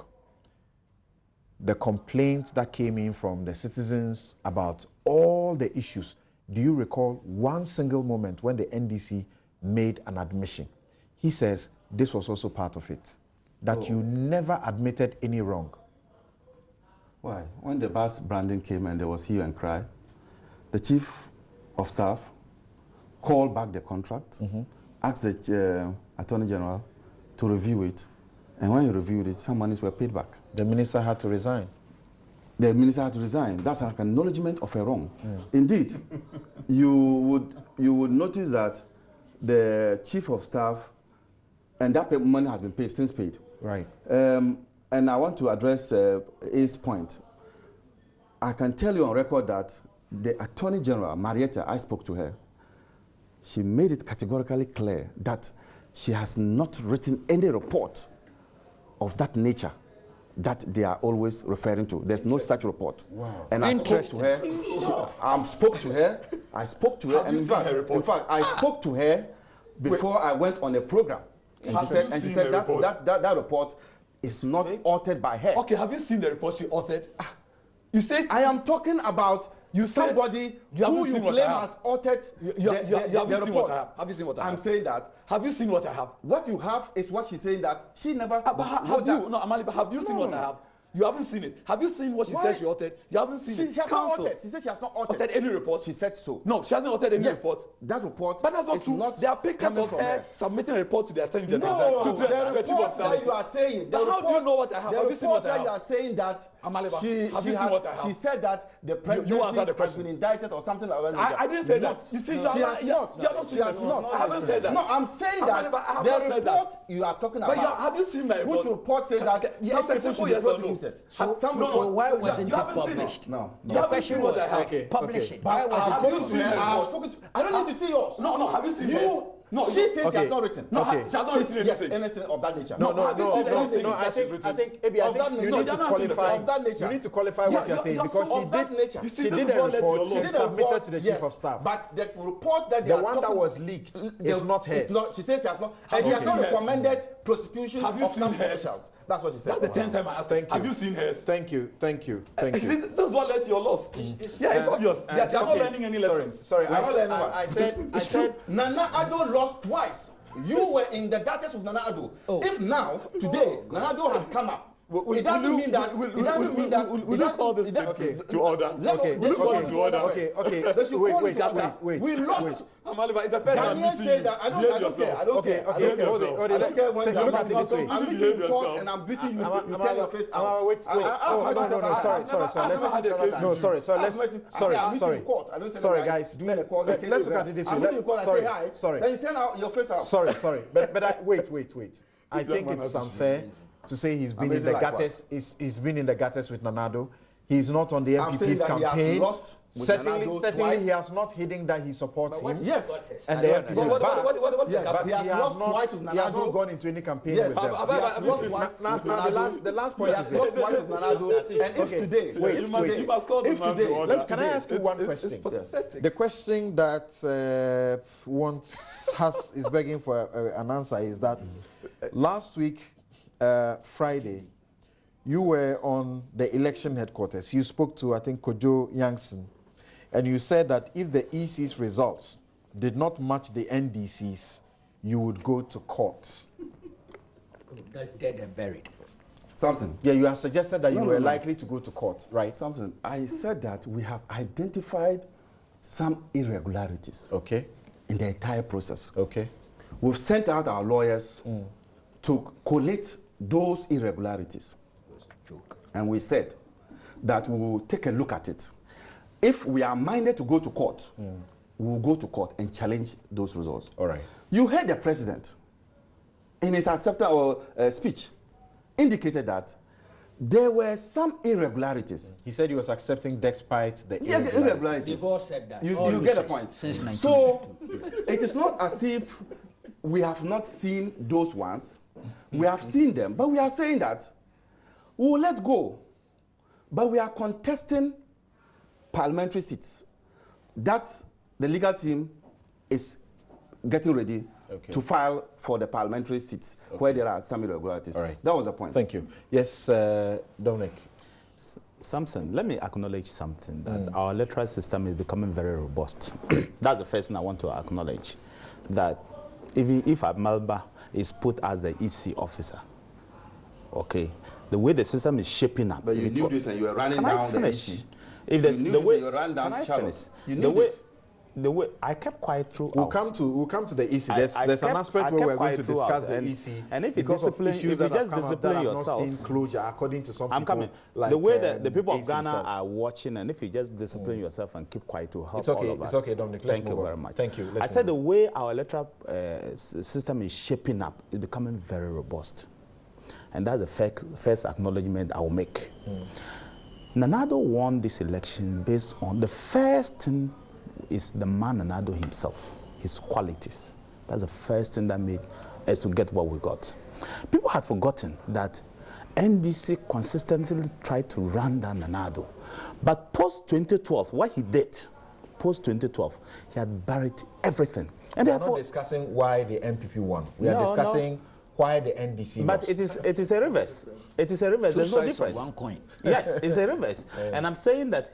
Speaker 1: The complaints that came in from the citizens about all the issues, do you recall one single moment when the NDC made an admission? He says this was also part of it, that you never admitted any wrong.
Speaker 5: Why? When the bus branding came and there was hue and cry, the chief of staff called back the contract, asked the Attorney General to review it, and when he reviewed it, some monies were paid back.
Speaker 1: The minister had to resign.
Speaker 5: The minister had to resign. That's an acknowledgement of a wrong. Indeed, you would notice that the chief of staff, and that money has been paid, since paid.
Speaker 1: Right.
Speaker 5: And I want to address A's point. I can tell you on record that the Attorney General, Marietta, I spoke to her. She made it categorically clear that she has not written any report of that nature that they are always referring to. There's no such report. Wow. And I spoke to her. I spoke to her. And in fact, I spoke to her before I went on a program. And she said that report is not authored by her.
Speaker 4: Okay, have you seen the report she authored? You said
Speaker 5: I am talking about somebody who you claim has authored the report.
Speaker 4: Have you seen what I have?
Speaker 5: I'm saying that.
Speaker 4: Have you seen what I have?
Speaker 5: What you have is what she's saying that she never.
Speaker 4: No, Amali, but have you seen what I have? You haven't seen it. Have you seen what she said she authored? You haven't seen it.
Speaker 5: She has not authored. She said she has not authored
Speaker 4: any report.
Speaker 5: She said so.
Speaker 4: No, she hasn't authored any report.
Speaker 5: That report.
Speaker 4: But that's not true. There are pictures of her submitting a report to the Attorney General.
Speaker 5: No, the report that you are saying.
Speaker 4: How do you know what I have?
Speaker 5: The report that you are saying that she said that the presidency has been indicted or something like that.
Speaker 4: I didn't say that. You see,
Speaker 5: she has not. She has not.
Speaker 4: I haven't said that.
Speaker 5: No, I'm saying that the report you are talking about.
Speaker 4: Have you seen my report?
Speaker 5: Which report says that some people should be prosecuted?
Speaker 3: So why wasn't it published?
Speaker 5: No.
Speaker 3: The question was publish it. Why wasn't it published?
Speaker 5: I don't need to see yours.
Speaker 4: No, have you seen yours?
Speaker 5: No, she says she has not written.
Speaker 4: No, she has not written anything.
Speaker 5: Anything of that nature.
Speaker 1: No. I think you need to qualify.
Speaker 5: Of that nature.
Speaker 1: You need to qualify what you're saying because she did a report. She submitted to the chief of staff.
Speaker 5: But the report that
Speaker 1: the one that was leaked is not hers.
Speaker 5: She says she has not, and she has not recommended prosecution of some officials. That's what she said.
Speaker 4: That's the 10th time I asked. Have you seen hers?
Speaker 1: Thank you.
Speaker 4: That's what led to your loss. Yeah, it's obvious. They are not learning any lessons.
Speaker 1: Sorry, I said
Speaker 5: Nana Addo lost twice. You were in the daughters of Nana Addo. If now, today, Nana Addo has come up, it doesn't mean that. It doesn't mean that.
Speaker 4: We don't call this to order.
Speaker 1: Okay. Wait.
Speaker 5: We lost.
Speaker 4: Amaliba, it's a fair
Speaker 5: Daniel said that I don't care. I don't care when
Speaker 1: look at it this way.
Speaker 5: I'm meeting in court and I'm beating you. You tell your face out.
Speaker 1: Wait. Sorry, guys. Let's look at it this way.
Speaker 5: I'm meeting in court and say hi.
Speaker 1: Sorry.
Speaker 5: Then you tell your face out.
Speaker 1: Sorry. But wait. I think it's unfair to say he's been in the gutters. He's been in the gutters with Nana Addo. He's not on the MPP's campaign. Certainly, he has not hidden that he supports him.
Speaker 5: Yes.
Speaker 1: And the MPP.
Speaker 5: But he has lost twice with Nana Addo.
Speaker 1: He has not gone into any campaign with them.
Speaker 5: He has lost twice with Nana Addo.
Speaker 1: The last point is
Speaker 5: this. He has lost twice with Nana Addo. And if today,
Speaker 1: can I ask you one question? The question that is begging for an answer is that last week, Friday, you were on the election headquarters. You spoke to, I think, Kojo Yankson, and you said that if the EC's results did not match the NDC's, you would go to court.
Speaker 3: That's dead and buried.
Speaker 5: Something.
Speaker 1: Yeah, you have suggested that you were likely to go to court, right?
Speaker 5: I said that we have identified some irregularities.
Speaker 1: Okay.
Speaker 5: in the entire process.
Speaker 1: Okay.
Speaker 5: We've sent out our lawyers to collate those irregularities. And we said that we will take a look at it. If we are minded to go to court, we will go to court and challenge those results.
Speaker 1: All right.
Speaker 5: You heard the president in his acceptance speech indicated that there were some irregularities.
Speaker 1: He said he was accepting despite the
Speaker 5: irregularities.
Speaker 3: Said that.
Speaker 5: You get the point. So it is not as if we have not seen those ones. We have seen them, but we are saying that we will let go. But we are contesting parliamentary seats. That's the legal team is getting ready to file for the parliamentary seats where there are some irregularities.
Speaker 1: All right.
Speaker 5: That was the point.
Speaker 1: Thank you. Yes, Dominic.
Speaker 2: Samson, let me acknowledge something, that our electoral system is becoming very robust. That's the first thing I want to acknowledge, that if a Melba is put as the EC officer, okay, the way the system is shaping up.
Speaker 5: But you knew this and you were running down the EC.
Speaker 2: If there's the way
Speaker 5: you ran down Charlotte. You knew
Speaker 2: the way I kept quiet throughout.
Speaker 1: We'll come to the EC. There's an aspect where we're going to discuss the EC.
Speaker 2: And if you discipline, if you just discipline yourself,
Speaker 1: not seen closure according to some
Speaker 2: I'm
Speaker 1: people.
Speaker 2: coming.
Speaker 1: Like,
Speaker 2: the way that the people of Ghana are watching, and if you just discipline yourself and keep quiet, to help all of us.
Speaker 1: It's okay, Dominic. Let's
Speaker 2: Thank you very much.
Speaker 1: Thank you.
Speaker 2: I said the way our electoral system is shaping up is becoming very robust, and that's the first acknowledgement I will make. Nanado won this election based on the first thing is the man Nanado himself, his qualities. That's the first thing that made us to get what we got. People had forgotten that NDC consistently tried to run down Nanado. But post-2012, what he did, post-2012, he had buried everything. And
Speaker 1: we're not discussing why the MPP won. We are discussing why the NDC
Speaker 2: But
Speaker 1: lost.
Speaker 2: it is a reverse. It is a reverse. There's no difference.
Speaker 3: One coin.
Speaker 2: Yes, it's a reverse. And I'm saying that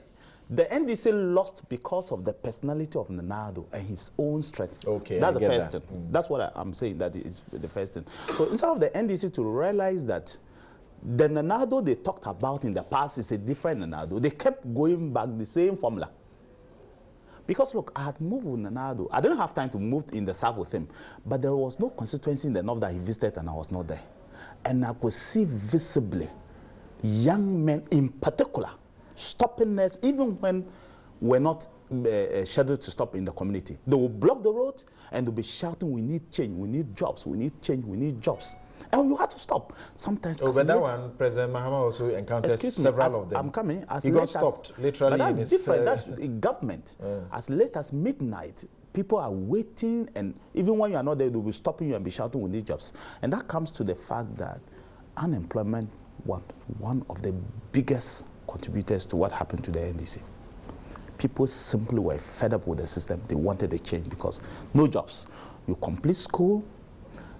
Speaker 2: the NDC lost because of the personality of Nanado and his own strength.
Speaker 1: Okay,
Speaker 2: that's the first thing. That's what I'm saying, that is the first thing. So instead of the NDC to realize that the Nanado they talked about in the past is a different Nanado, they kept going back the same formula. Because look, I had moved with Nanado. I didn't have time to move in the south with him, but there was no constituency in the north that he visited and I was not there. And I could see visibly young men in particular stopping us even when we're not scheduled to stop in the community. They will block the road and they'll be shouting, we need change, we need jobs, we need change, we need jobs. And you have to stop. Sometimes.
Speaker 1: But that one, President Mahama also encountered several of them.
Speaker 2: I'm coming.
Speaker 1: He got stopped, literally.
Speaker 2: But that's different. That's in government. As late as midnight, people are waiting, and even when you are not there, they will be stopping you and be shouting, we need jobs. And that comes to the fact that unemployment was one of the biggest contributors to what happened to the NDC. People simply were fed up with the system. They wanted a change because no jobs. You complete school,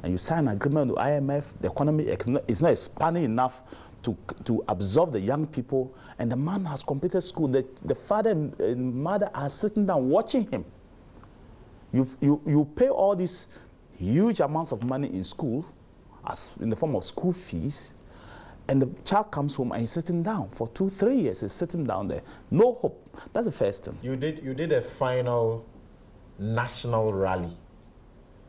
Speaker 2: and you sign an agreement with IMF, the economy is not expanding enough to absorb the young people, and the man has completed school. The father and mother are sitting down watching him. You pay all these huge amounts of money in school, as in the form of school fees, and the child comes home and he's sitting down for 2-3 years. He's sitting down there, no hope. That's the first thing.
Speaker 1: You did a final national rally.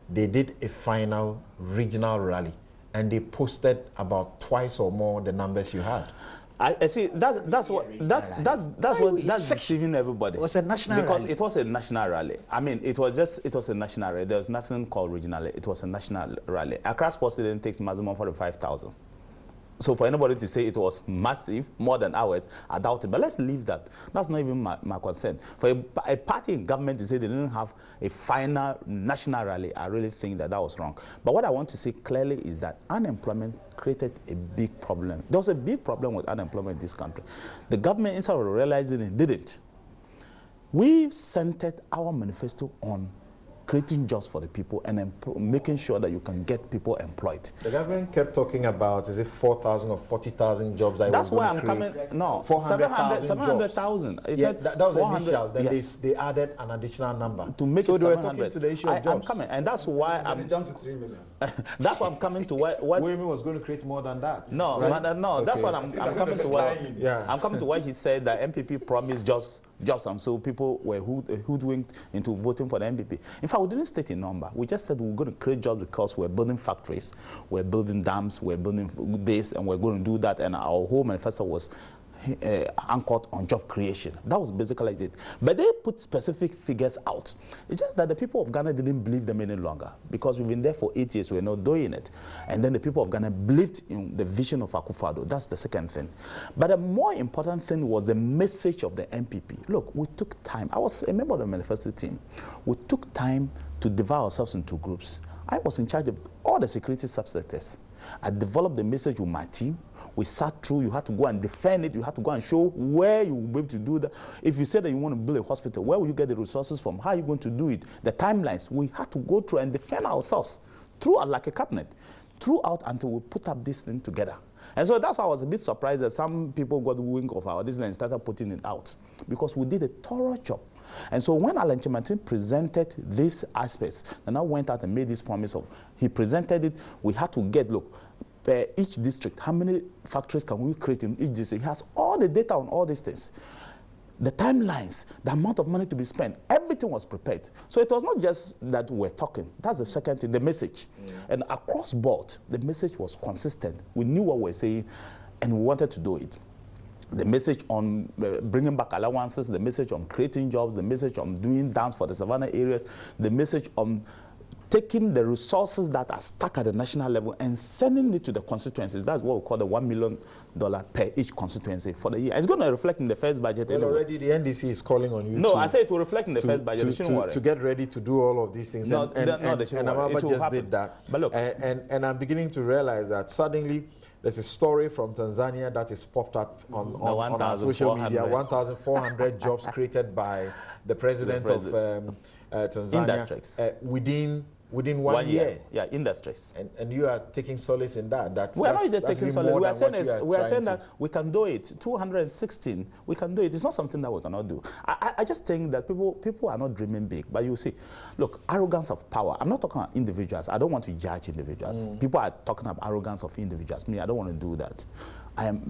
Speaker 1: They did a final regional rally, and they posted about twice or more the numbers you had.
Speaker 2: I see. That's deceiving everybody.
Speaker 3: It was a national
Speaker 2: because
Speaker 3: rally.
Speaker 2: It was a national rally. I mean, it was a national rally. There was nothing called regional. It was a national rally. Accra Sports Stadium takes maximum 45,000. So for anybody to say it was massive, more than ours, I doubt it. But let's leave that. That's not even my concern. For a party in government to say they didn't have a final national rally, I really think that was wrong. But what I want to say clearly is that unemployment created a big problem. There was a big problem with unemployment in this country. The government, instead of realizing it, didn't. We centered our manifesto on creating jobs for the people and making sure that you can get people employed.
Speaker 1: The government kept talking about, is it 4,000 or 40,000 jobs that
Speaker 2: That's why I'm
Speaker 1: create?
Speaker 2: coming. No,
Speaker 1: 700,000.
Speaker 2: Yeah,
Speaker 1: that was initial. Then
Speaker 2: yes.
Speaker 1: they added an additional number
Speaker 2: to make
Speaker 1: so
Speaker 2: it
Speaker 1: they
Speaker 2: 700.
Speaker 1: were talking to the issue of jobs.
Speaker 2: I'm coming, and that's why
Speaker 4: I'm jumped to 3 million.
Speaker 2: That's why I'm coming to what
Speaker 1: Women was going to create more than that.
Speaker 2: No, right? No. Okay. That's what I'm coming to. What
Speaker 1: I'm
Speaker 2: coming to what he said that MPP promised just jobs, and so people were hoodwinked into voting for the NPP. In fact, we didn't state a number. We just said we were going to create jobs because we're building factories, we're building dams, we're building this, and we're going to do that. And our whole manifesto was anchored on job creation. That was basically it. But they put specific figures out. It's just that the people of Ghana didn't believe them any longer because we've been there for 8 years, we're not doing it. And then the people of Ghana believed in the vision of Akufo-Addo. That's the second thing. But the more important thing was the message of the NPP. Look, we took time. I was a member of the manifesto team. We took time to divide ourselves into groups. I was in charge of all the security subsectors. I developed the message with my team. We sat through, you had to go and defend it, you had to go and show where you will be able to do that. If you said that you want to build a hospital, where will you get the resources from? How are you going to do it? The timelines, we had to go through and defend ourselves throughout like a cabinet, throughout until we put up this thing together. And so that's why I was a bit surprised that some people got wind of our this and started putting it out because we did a thorough job. And so when Alan Chimantin presented these aspects, and I went out and made this promise of, he presented it, we had to get, look, each district, how many factories can we create in each district? He has all the data on all these things. The timelines, the amount of money to be spent, everything was prepared. So it was not just that we're talking. That's the second thing, the message. And across board, the message was consistent. We knew what we were saying, and we wanted to do it. The message on bringing back allowances, the message on creating jobs, the message on doing dance for the savannah areas, the message on taking the resources that are stuck at the national level and sending it to the constituencies. That's what we call the $1 million per each constituency for the year. It's going to reflect in the first budget.
Speaker 1: Well, already the NDC is calling on you.
Speaker 2: No, I say it will reflect in the first budget.
Speaker 1: To get ready to do all of these things.
Speaker 2: No, and
Speaker 1: Amaba just did that.
Speaker 2: But look,
Speaker 1: and I'm beginning to realize that suddenly there's a story from Tanzania that is popped up on our social media. 1,400 jobs created by the president of Tanzania within one year.
Speaker 2: Yeah, industries.
Speaker 1: And you are taking solace in that.
Speaker 2: We are not just taking solace. We are saying that we can do it. 216, we can do it. It's not something that we cannot do. I just think that people are not dreaming big. But you see, look, arrogance of power. I'm not talking about individuals. I don't want to judge individuals. People are talking about arrogance of individuals. Me, I don't want to do that.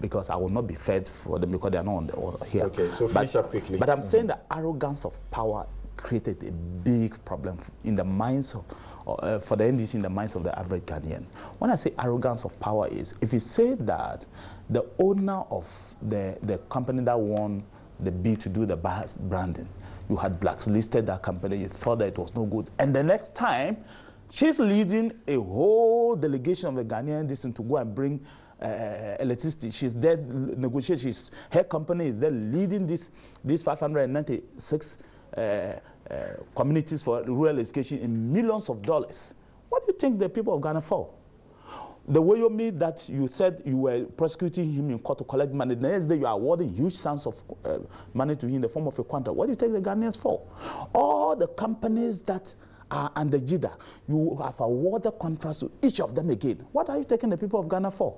Speaker 2: Because I will not be fed for them because they are not on here.
Speaker 1: Okay, so finish up quickly.
Speaker 2: But I'm saying the arrogance of power created a big problem in the minds of, for the NDC, in the minds of the average Ghanaian. When I say arrogance of power is, if you say that the owner of the company that won the bid to do the branding, you had blacklisted that company, you thought that it was no good, and the next time, she's leading a whole delegation of the Ghanaian district to go and bring electricity. She's there negotiating. Her company is there leading this 596 communities for rural education in millions of dollars. What do you think the people of Ghana for? The way you made that you said you were prosecuting him in court to collect money, the next day you are awarding huge sums of money to him in the form of a contract. What do you take the Ghanaians for? All the companies that are under JIDA, you have awarded contracts to each of them again. What are you taking the people of Ghana for?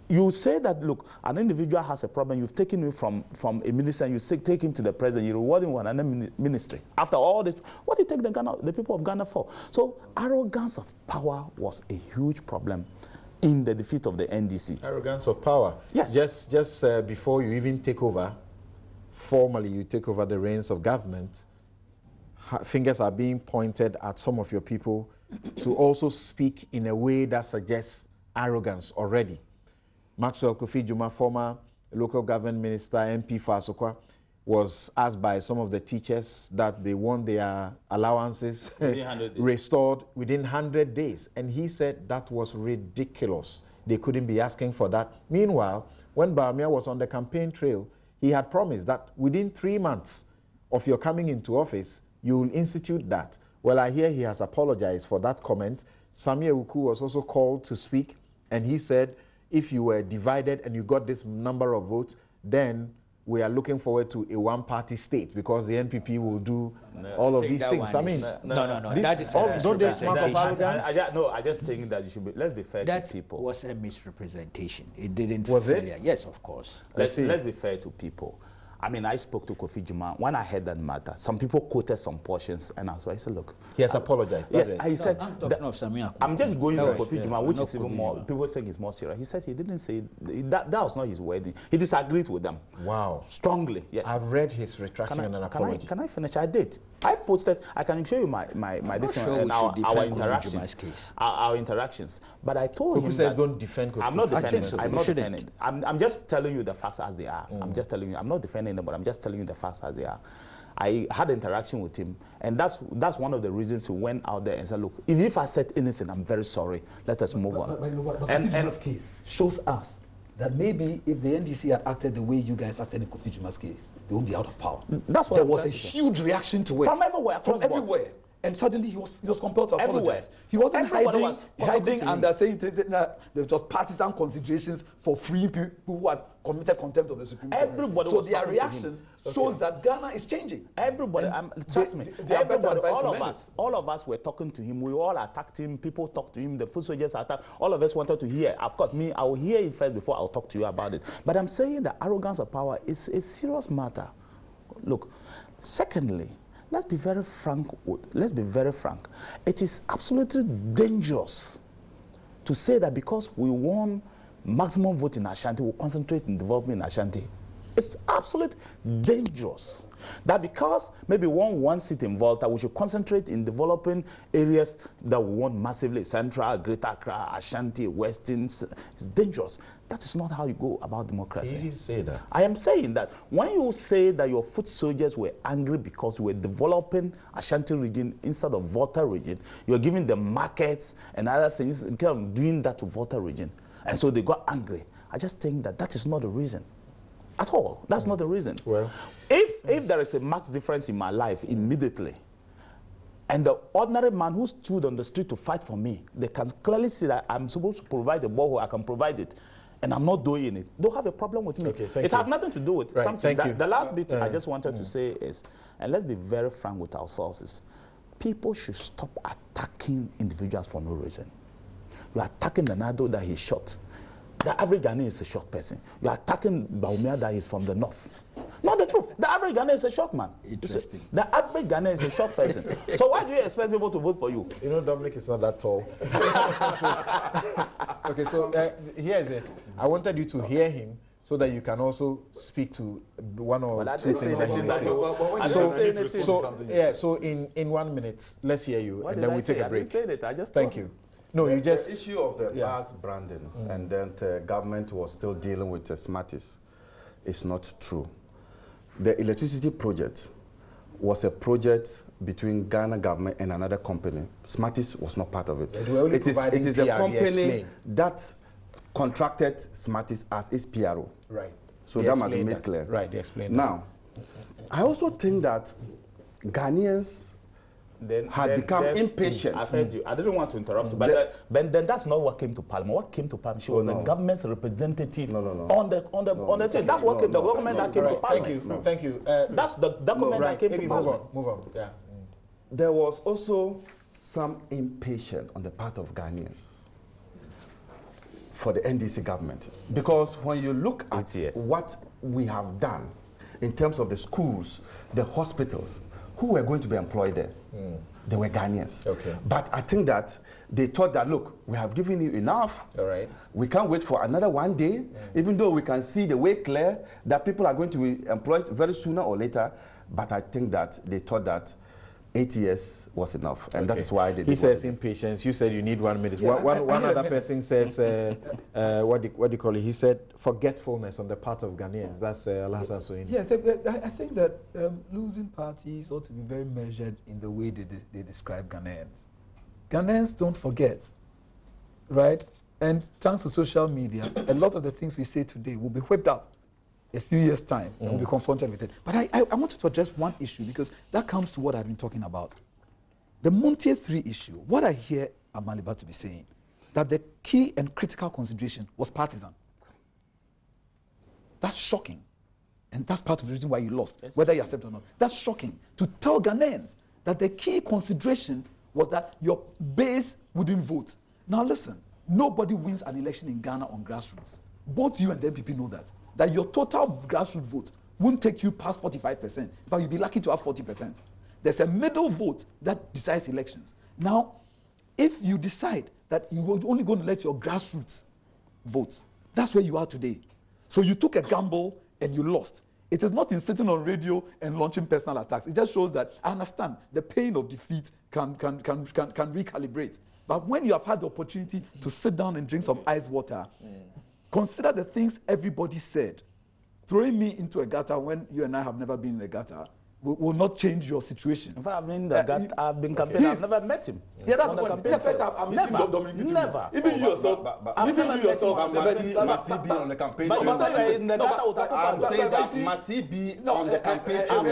Speaker 2: You say that, look, an individual has a problem, you've taken him from a minister, and you take him to the president, you reward him with another ministry. After all this, what do you take the people of Ghana for? So arrogance of power was a huge problem in the defeat of the NDC.
Speaker 1: Arrogance of power?
Speaker 2: Yes.
Speaker 1: Just before you even take over, formally you take over the reins of government, fingers are being pointed at some of your people to also speak in a way that suggests arrogance already. Maxwell Kofi Juma, former local government minister, MP for Asokwa, was asked by some of the teachers that they want their allowances restored within 100 days. And he said that was ridiculous. They couldn't be asking for that. Meanwhile, when Bawumia was on the campaign trail, he had promised that within 3 months of your coming into office, you will institute that. Well, I hear he has apologized for that comment. Samia Uku was also called to speak, and he said, if you were divided and you got this number of votes, then we are looking forward to a one-party state because the NPP will do all of these things. I mean,
Speaker 3: no.
Speaker 1: Don't they smart of arrogance?
Speaker 2: I just think that you should be. Let's be fair to people.
Speaker 3: That was a misrepresentation. It didn't.
Speaker 1: Was it?
Speaker 3: Yes, of course.
Speaker 2: Let's be fair to people. I mean, I spoke to Kofi Juma. When I heard that matter, some people quoted some portions, and I said, look.
Speaker 1: He has apologized.
Speaker 2: Yes, I said,
Speaker 3: I'm talking of Samia.
Speaker 2: I'm just going to Kofi Juma, which is even more,
Speaker 3: Juma.
Speaker 2: people think is more serious. He said he didn't say, that was not his wedding. He disagreed with them.
Speaker 1: Wow.
Speaker 2: Strongly, yes.
Speaker 1: I've read his retraction and an apology.
Speaker 2: Can I finish? I did. I posted, I can show you my this
Speaker 3: sure
Speaker 2: and our interactions.
Speaker 3: Juma's case.
Speaker 2: Our interactions. But I told him
Speaker 1: Who says
Speaker 2: that
Speaker 1: don't defend Kofi?
Speaker 2: I'm not defending.
Speaker 3: so.
Speaker 2: I'm not
Speaker 3: Shouldn't.
Speaker 2: defending. I'm just telling you the facts as they are. I'm just telling you. I'm not defending them, but I'm just telling you the facts as they are. I had interaction with him, and that's one of the reasons he went out there and said, look, if I said anything, I'm very sorry. Let us move on.
Speaker 7: But Kofi case shows us that maybe if the NDC had acted the way you guys acted in Kofi Juma's case, they won't be out of power.
Speaker 2: That's what
Speaker 7: there was a huge reaction to it.
Speaker 2: From everywhere,
Speaker 7: From everywhere. And suddenly he was compelled to apologize.
Speaker 2: Everywhere.
Speaker 7: He wasn't
Speaker 2: Everybody
Speaker 7: hiding under saying things that there were just partisan considerations for freeing people who had committed contempt of the Supreme Court.
Speaker 2: Everybody
Speaker 7: so
Speaker 2: was
Speaker 7: their
Speaker 2: talking to
Speaker 7: reaction shows that Ghana is changing.
Speaker 2: Everybody, trust me,
Speaker 7: they are better
Speaker 2: everybody,
Speaker 7: advised
Speaker 2: all of us were talking to him. We all attacked him. People talked to him. The foot soldiers attacked. All of us wanted to hear. Of course, me, I will hear it first before I'll talk to you about it. But I'm saying the arrogance of power is a serious matter. Look, secondly, let's be very frank. Let's be very frank. It is absolutely dangerous to say that because we won maximum vote in Ashanti, we'll concentrate in development in Ashanti. It's absolutely dangerous. That because maybe we won one seat in Volta, we should concentrate in developing areas that we want massively. Central, Greater Accra, Ashanti, Western. It's dangerous. That is not how you go about democracy.
Speaker 1: He didn't say that.
Speaker 2: I am saying that when you say that your foot soldiers were angry because we were developing Ashanti region instead of Volta region, you're giving them markets and other things, and kind of doing that to Volta region. And so they got angry. I just think that that is not the reason. At all. That's not the reason.
Speaker 1: Well,
Speaker 2: if there is a marked difference in my life immediately, and the ordinary man who stood on the street to fight for me, they can clearly see that I'm supposed to provide the borehole, I can provide it, and I'm not doing it. Don't have a problem with me.
Speaker 1: Okay,
Speaker 2: it has nothing to do with something. The last bit I just wanted to say is, and let's be very frank with ourselves, is people should stop attacking individuals for no reason. You are attacking the Nado that he shot. The average Ghanaian is a short person. You are attacking Baumia that is from the north. Not the truth. The average Ghanaian is a short man.
Speaker 3: Interesting.
Speaker 2: The average Ghanaian is a short person. So why do you expect people to vote for you?
Speaker 1: You know, Dominic is not that tall. Okay, so here is it. I wanted you to hear him so that you can also speak to one or two things that he may say. So in 1 minute, let's hear you, and then we take a break.
Speaker 2: I didn't say that. I just
Speaker 1: Thank you. No, you just...
Speaker 5: The issue of the mass branding and then the government was still dealing with the Smarties is not true. The electricity project was a project between Ghana government and another company. Smarties was not part of it. It is the company that contracted Smarties as its PRO.
Speaker 1: Right.
Speaker 5: So that must be made clear.
Speaker 1: Right, they explained
Speaker 5: now, I also think that Ghanaians had become impatient.
Speaker 2: I heard you. I didn't want to interrupt you, but then that's not what came to Parliament. What came to Parliament? She was a government's representative on the thing. That's what came. The government that came to Parliament.
Speaker 1: Thank you.
Speaker 2: That's the document that came to Parliament.
Speaker 1: Move on. Yeah.
Speaker 5: There was also some impatience on the part of Ghanaians for the NDC government, because when you look at what we have done in terms of the schools, the hospitals, who were going to be employed there? They were Ghanaians.
Speaker 1: Okay.
Speaker 5: But I think that they thought that, look, we have given you enough.
Speaker 1: All right.
Speaker 5: We can't wait for another 1 day, even though we can see the way clear that people are going to be employed very sooner or later. But I think that they thought that 8 years was enough, and that is why they did.
Speaker 1: He says impatience. You said you need 1 minute. Yeah, one other person says, what do you call it? He said forgetfulness on the part of Ghanaians. That's Alhassan Soin.
Speaker 7: Yes, I think that losing parties ought to be very measured in the way they describe Ghanaians. Ghanaians don't forget, right? And thanks to social media, a lot of the things we say today will be whipped out a few years' time and we'll be confronted with it. But I wanted to address one issue, because that comes to what I've been talking about. The Montier 3 issue, what I hear Amaliba to be saying, that the key and critical consideration was partisan. That's shocking. And that's part of the reason why you lost, whether you accept or not. That's shocking to tell Ghanaians that the key consideration was that your base wouldn't vote. Now listen, nobody wins an election in Ghana on grassroots. Both you and the MPP know that your total grassroots vote
Speaker 4: won't take you past 45%. In fact, you'll be lucky to have 40%. There's a middle vote that decides elections. Now, if you decide that you are only going to let your grassroots vote, that's where you are today. So you took a gamble and you lost. It is not in sitting on radio and launching personal attacks. It just shows that I understand the pain of defeat can recalibrate. But when you have had the opportunity to sit down and drink some ice water, consider the things everybody said. Throwing me into a gutter when you and I have never been in a gutter will not change your situation.
Speaker 2: In fact, I've been campaigning. I've never met him.
Speaker 4: Yeah, that's the point. First time I'm meeting Dominic.
Speaker 2: Never.
Speaker 4: Even you yourself. Even you yourself.
Speaker 5: Must he be on the campaign trail?
Speaker 2: But you say in the gutter.
Speaker 5: I'm saying that must he be on the campaign trail?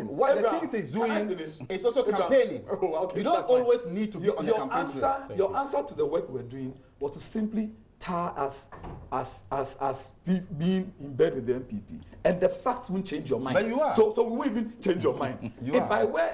Speaker 5: What the things he's doing is also campaigning. You don't always need to be on the campaign trail.
Speaker 4: Your answer to the work we're doing was to simply tar us as being in bed with the MPP, and the facts won't change your mind.
Speaker 5: But you are.
Speaker 4: So we won't even change your mind. I were,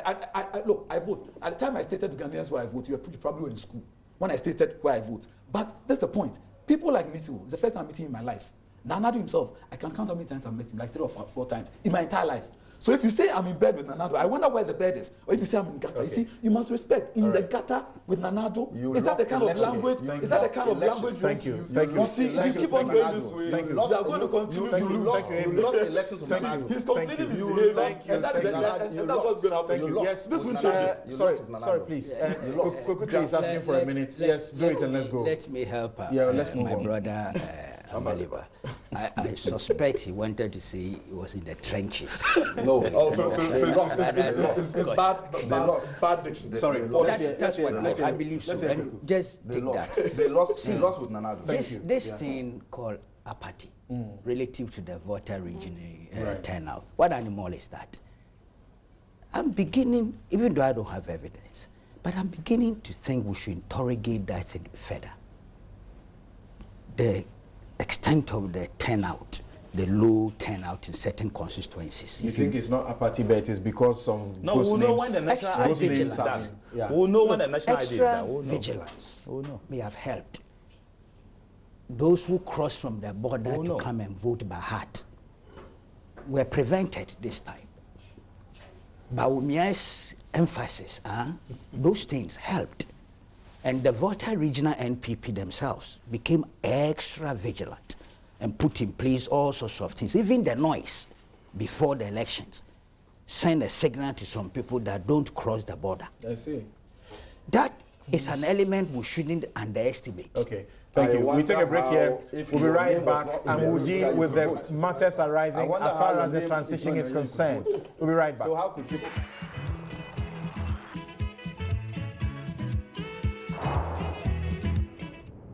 Speaker 4: look, I vote. At the time I stated to Ghanaians where I vote, you probably were in school when I stated where I vote. But that's the point. People like me too. It's the first time I'm meeting him in my life. Nanado himself, I can count how many times I've met him, like 3 or 4 times in my entire life. So if you say I'm in bed with Nanado, I wonder where the bed is. Or if you say I'm in gutter, you see, you must respect. In the gutter with Nanado, is that the kind of language? Is that the kind of language?
Speaker 1: Thank you.
Speaker 4: You see, you keep on going this way. They are going to continue to lose.
Speaker 5: You lost elections with Nanado.
Speaker 4: He's completely misbehaving, and that's what's going to happen.
Speaker 1: Yes,
Speaker 4: this will change.
Speaker 1: Sorry, please. Kokuchi is asking for a minute. Yes, do it and let's go.
Speaker 3: Let me help
Speaker 1: let's move
Speaker 3: my
Speaker 1: on.
Speaker 3: brother. I suspect he wanted to say he was in the trenches.
Speaker 5: No.
Speaker 4: It's bad diction.
Speaker 5: Sorry.
Speaker 3: That's what I believe so. And just take that.
Speaker 5: They lost with Nanado.
Speaker 3: This thing called apathy relative to the voter regional turnout. What animal is that? I'm beginning, even though I don't have evidence, but I'm beginning to think we should interrogate that thing further. The extent of the turnout, the low turnout in certain constituencies.
Speaker 1: You think it's not apathy, but it is because of those names?
Speaker 2: We'll know when the national ID is done. We'll know when the national ID is done.
Speaker 3: Extra vigilance may have helped those who cross from the border to come and vote by heart were prevented this time. Bawumia's emphasis, those things helped. And the voter regional NPP themselves became extra vigilant and put in place all sorts of things. Even the noise before the elections send a signal to some people that don't cross the border.
Speaker 1: I see.
Speaker 3: That is an element we shouldn't underestimate.
Speaker 1: Okay. Thank you. We take a break here. We'll be right back and we'll deal with the matters arising as far as the transition is concerned. We'll be right back.
Speaker 5: So how could people...